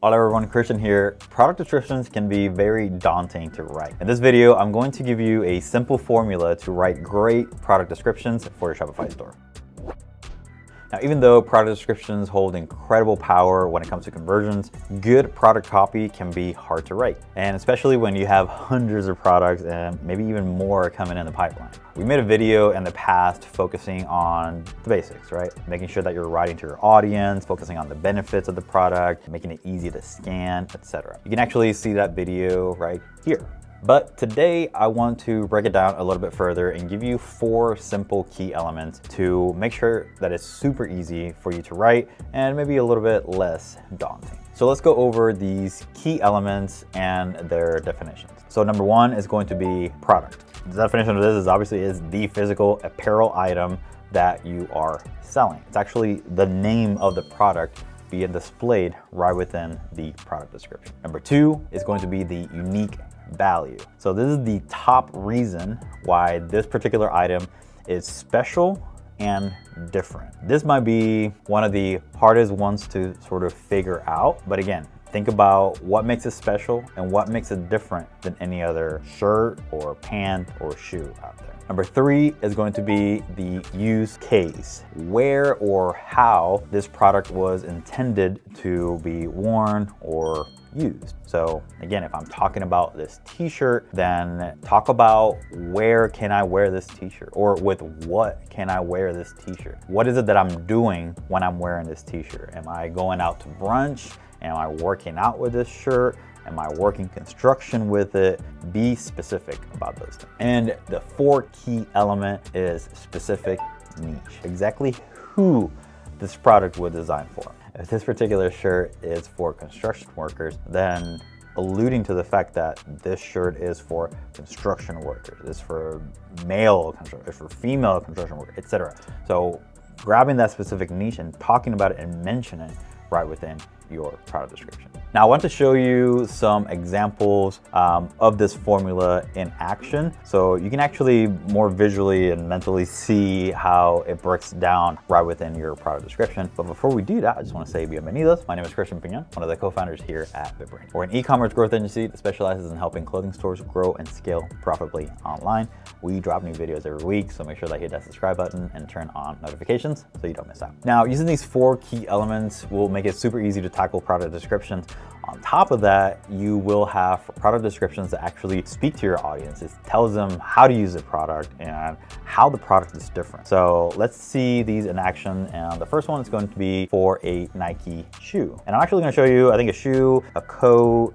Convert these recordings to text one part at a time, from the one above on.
Hello everyone, Christian here. Product descriptions can be very daunting to write. In this video, I'm going to give you a simple formula to write great product descriptions for your Shopify store. Now, even though product descriptions hold incredible power when it comes to conversions, good product copy can be hard to write. And especially when you have hundreds of products and maybe even more coming in the pipeline. We made a video in the past focusing on the basics, right? Making sure that you're writing to your audience, focusing on the benefits of the product, making it easy to scan, etc. You can actually see that video right here. But today I want to break it down a little bit further and give you 4 simple key elements to make sure that it's super easy for you to write and maybe a little bit less daunting. So let's go over these key elements and their definitions. So number 1 is going to be product. The definition of this is obviously the physical apparel item that you are selling. It's actually the name of the product being displayed right within the product description. Number 2 is going to be the unique value. So this is the top reason why this particular item is special and different. This might be one of the hardest ones to sort of figure out, but again, think about what makes it special and what makes it different than any other shirt or pant or shoe out there. Number 3 is going to be the use case, where or how this product was intended to be worn or used. So again, if I'm talking about this t-shirt, then talk about where can I wear this t-shirt, or with what can I wear this t-shirt? What is it that I'm doing when I'm wearing this t-shirt? Am I going out to brunch? Am I working out with this shirt? Am I working construction with it? Be specific about those things. And the 4 key element is specific niche. Exactly who this product was designed for. If this particular shirt is for construction workers, then alluding to the fact that this shirt is for construction workers, it's for male construction, it's for female construction workers, etc. So grabbing that specific niche and talking about it and mentioning it right within your product description. Now I want to show you some examples of this formula in action, so you can actually more visually and mentally see how it breaks down right within your product description. But before we do that, I just want to say bienvenidos. My name is Christian Piñon, one of the co-founders here at Everlane. We're an e-commerce growth agency that specializes in helping clothing stores grow and scale profitably online. We drop new videos every week, so make sure that you hit that subscribe button and turn on notifications so you don't miss out. Now, using these 4 key elements will make it super easy to tackle product descriptions. On top of that, you will have product descriptions that actually speak to your audience. It tells them how to use the product and how the product is different. So let's see these in action. And the first one is going to be for a Nike shoe. And I'm actually going to show you, I think, a shoe, a coat,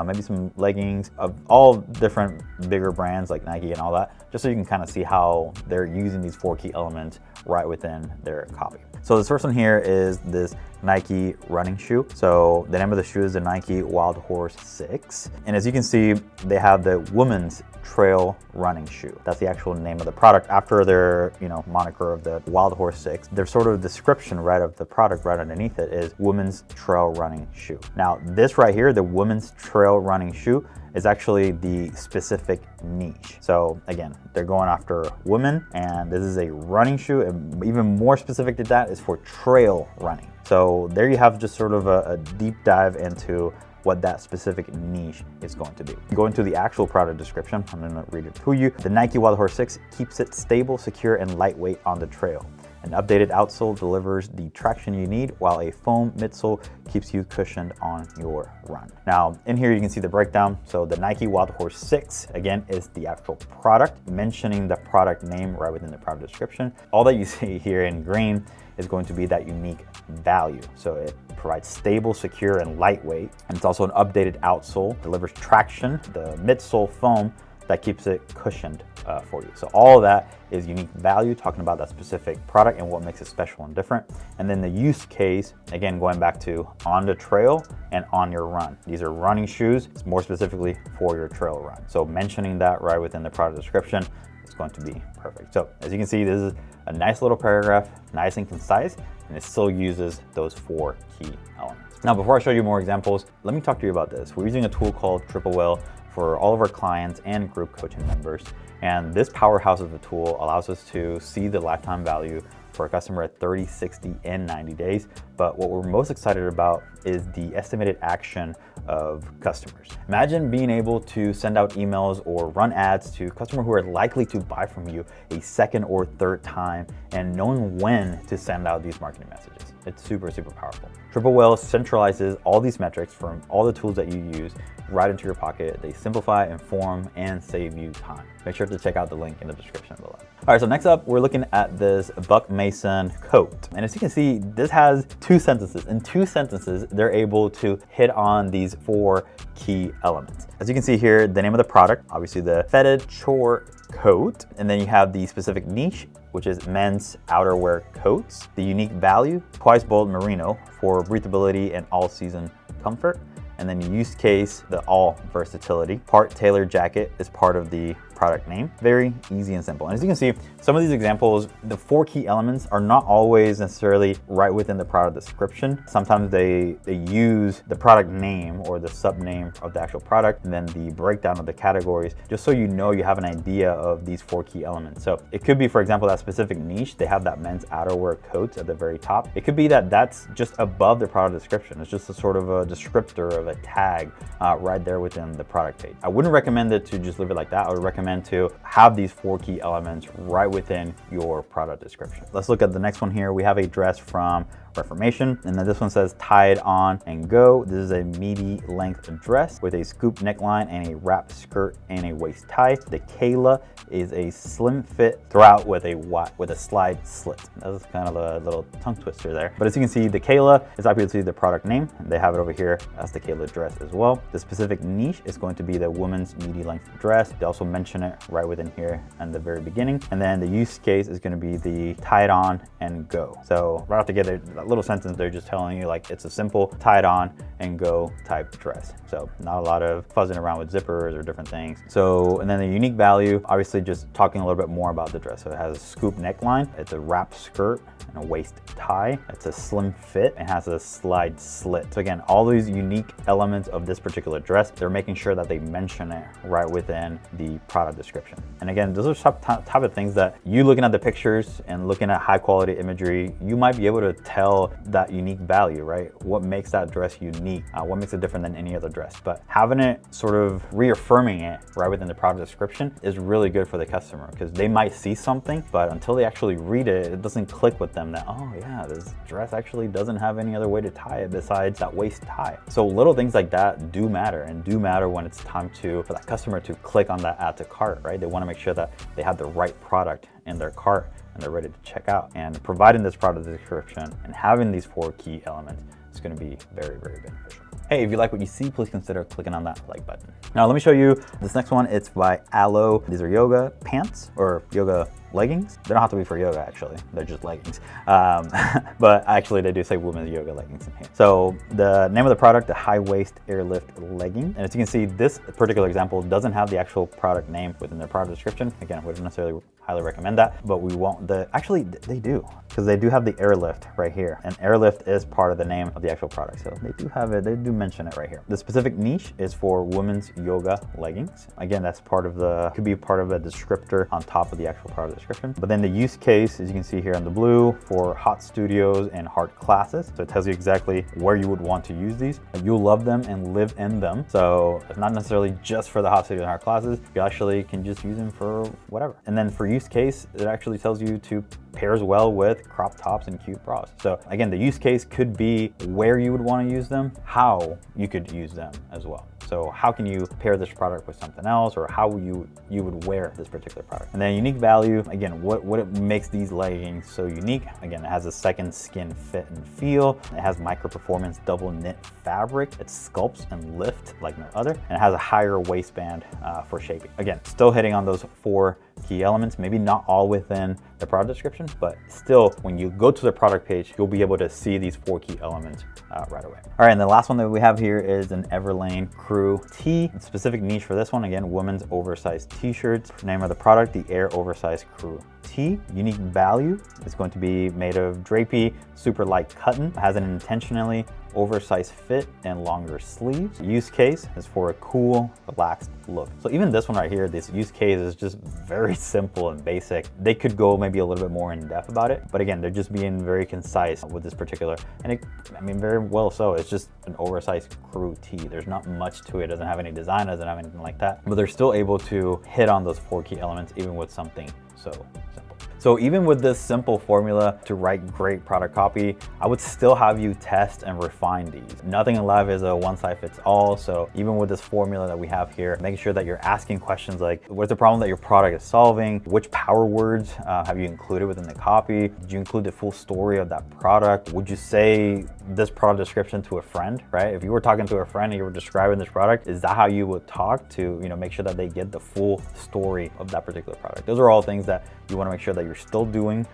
maybe some leggings of all different bigger brands like Nike and all that, just so you can kind of see how they're using these 4 key elements right within their copy. So this first one here is this Nike running shoe. So the name of the shoe is the Nike Wild Horse 6. And as you can see, they have the women's trail running shoe. That's the actual name of the product after their, moniker of the Wild Horse 6. Their sort of description right of the product right underneath it is women's trail running shoe. Now this right here, the women's trail running shoe, is actually the specific niche. So again, they're going after women, and this is a running shoe, and even more specific to that is for trail running. So there you have just sort of a deep dive into what that specific niche is going to be. Going to the actual product description, I'm gonna read it to you. The Nike Wild Horse 6 keeps it stable, secure, and lightweight on the trail. An updated outsole delivers the traction you need, while a foam midsole keeps you cushioned on your run. Now, in here you can see the breakdown. So the Nike Wild Horse 6, again, is the actual product, mentioning the product name right within the product description. All that you see here in green is going to be that unique value. So it provides stable, secure, and lightweight. And it's also an updated outsole, delivers traction, the midsole foam that keeps it cushioned for you. So all of that is unique value, talking about that specific product and what makes it special and different. And then the use case, again, going back to on the trail and on your run. These are running shoes, it's more specifically for your trail run. So mentioning that right within the product description is going to be perfect. So as you can see, this is a nice little paragraph, nice and concise, and it still uses those 4 key elements. Now, before I show you more examples, let me talk to you about this. We're using a tool called Triple Whale for all of our clients and group coaching members. And this powerhouse of a tool allows us to see the lifetime value for a customer at 30, 60, and 90 days. But what we're most excited about is the estimated action of customers. Imagine being able to send out emails or run ads to customers who are likely to buy from you a second or third time and knowing when to send out these marketing messages. It's super, super powerful. Triple Whale centralizes all these metrics from all the tools that you use right into your pocket. They simplify, inform, and save you time. Make sure to check out the link in the description below. All right, so next up, we're looking at this Buck Mason coat. And as you can see, this has 2 sentences. In 2 sentences, they're able to hit on these 4 key elements. As you can see here, the name of the product, obviously the fetid chore coat, and then you have the specific niche, which is men's outerwear coats, the unique value, twice bold merino for breathability and all-season comfort, and then use case, the all versatility. Part tailored jacket is part of the product name. Very easy and simple. And as you can see, some of these examples, the 4 key elements are not always necessarily right within the product description. Sometimes they use the product name or the sub name of the actual product, and then the breakdown of the categories, just so you know you have an idea of these 4 key elements. So it could be, for example, that specific niche, they have that men's outerwear coats at the very top. It could be that that's just above the product description. It's just a sort of a descriptor of a tag right there within the product page. I wouldn't recommend it to just leave it like that. I would recommend to have these 4 key elements right within your product description. Let's look at the next one here. We have a dress from Reformation, and then this one says tie it on and go. This is a midi length dress with a scoop neckline and a wrap skirt and a waist tie. The Kayla is a slim fit throughout with a slide slit. That's kind of a little tongue twister there. But as you can see, the Kayla is obviously the product name. They have it over here as the Kayla dress as well. The specific niche is going to be the woman's midi length dress. They also mention it right within here in the very beginning. And then the use case is going to be the tie it on and go. So right off the gate, that little sentence, they're just telling you like it's a simple tie it on and go type dress. So not a lot of fuzzing around with zippers or different things. So, and then the unique value, obviously just talking a little bit more about the dress. So it has a scoop neckline, it's a wrap skirt and a waist tie. It's a slim fit and has a slide slit. So again, all these unique elements of this particular dress, they're making sure that they mention it right within the product description. And again, those are type of things that you looking at the pictures and looking at high quality imagery, you might be able to tell that unique value, right? What makes that dress unique? What makes it different than any other dress? But having it sort of reaffirming it right within the product description is really good for the customer, because they might see something, but until they actually read it, it doesn't click with them that, oh yeah, this dress actually doesn't have any other way to tie it besides that waist tie. So little things like that do matter, and do matter when it's time for that customer to click on that add to cart, right? They want to make sure that they have the right product in their cart and they're ready to check out. And providing this product description and having these 4 key elements is going to be very, very beneficial. Hey, if you like what you see, please consider clicking on that like button. Now let me show you this next one. It's by Aloe. These are yoga pants or yoga leggings. They don't have to be for yoga, actually. They're just leggings. But actually they do say women's yoga leggings in here. So the name of the product, the high waist airlift legging. And as you can see, this particular example doesn't have the actual product name within their product description. Again, I wouldn't necessarily highly recommend that, but we won't. Actually they do, because they do have the airlift right here, and airlift is part of the name of the actual product. So they do have it, they do mention it right here. The specific niche is for women's yoga leggings. Again, that's could be part of a descriptor on top of the actual product description. But then the use case, as you can see here in the blue, for hot studios and hard classes. So it tells you exactly where you would want to use these. You'll love them and live in them. So it's not necessarily just for the hot studios and hard classes. You actually can just use them for whatever. And then for use case, it actually tells you to pairs well with crop tops and cute bras. So again, the use case could be where you would want to use them, how you could use them as well. So how can you pair this product with something else, or how you would wear this particular product? And then unique value, again, what it makes these leggings so unique. Again, it has a second skin fit and feel. It has micro performance double knit fabric. It sculpts and lifts like no other. And it has a higher waistband for shaping. Again, still hitting on those 4 key elements, maybe not all within the product description, but still when you go to the product page, you'll be able to see these 4 key elements right away. All right, and the last one that we have here is an Everlane crew tee. Specific niche for this one, again, women's oversized t-shirts. Name of the product, the Air Oversized Crew tee. Unique value is going to be made of drapey, super light cotton. It has an intentionally oversized fit and longer sleeves. Use case is for a cool, relaxed look. So even this one right here, this use case is just very simple and basic. They could go maybe a little bit more in depth about it, but again, they're just being very concise with this particular, and I mean, very well so. It's just an oversized crew tee. There's not much to it. It doesn't have any design, doesn't have anything like that, but they're still able to hit on those 4 key elements even with something so simple. So even with this simple formula to write great product copy, I would still have you test and refine these. Nothing in life is a one-size-fits-all. So even with this formula that we have here, making sure that you're asking questions like, what's the problem that your product is solving? Which power words have you included within the copy? Did you include the full story of that product? Would you say this product description to a friend, right? If you were talking to a friend and you were describing this product, is that how you would talk to, make sure that they get the full story of that particular product? Those are all things that you want to make sure that you're still doing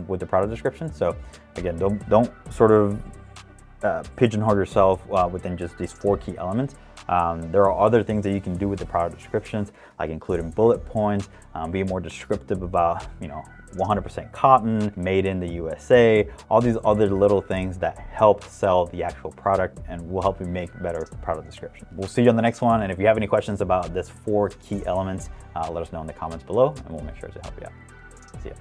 with the product description. So again, don't sort of pigeonhole yourself within just these 4 key elements. There are other things that you can do with the product descriptions, like including bullet points, being more descriptive about, 100% cotton, made in the USA, all these other little things that help sell the actual product and will help you make better product description. We'll see you on the next one. And if you have any questions about this 4 key elements, let us know in the comments below and we'll make sure to help you out. See ya.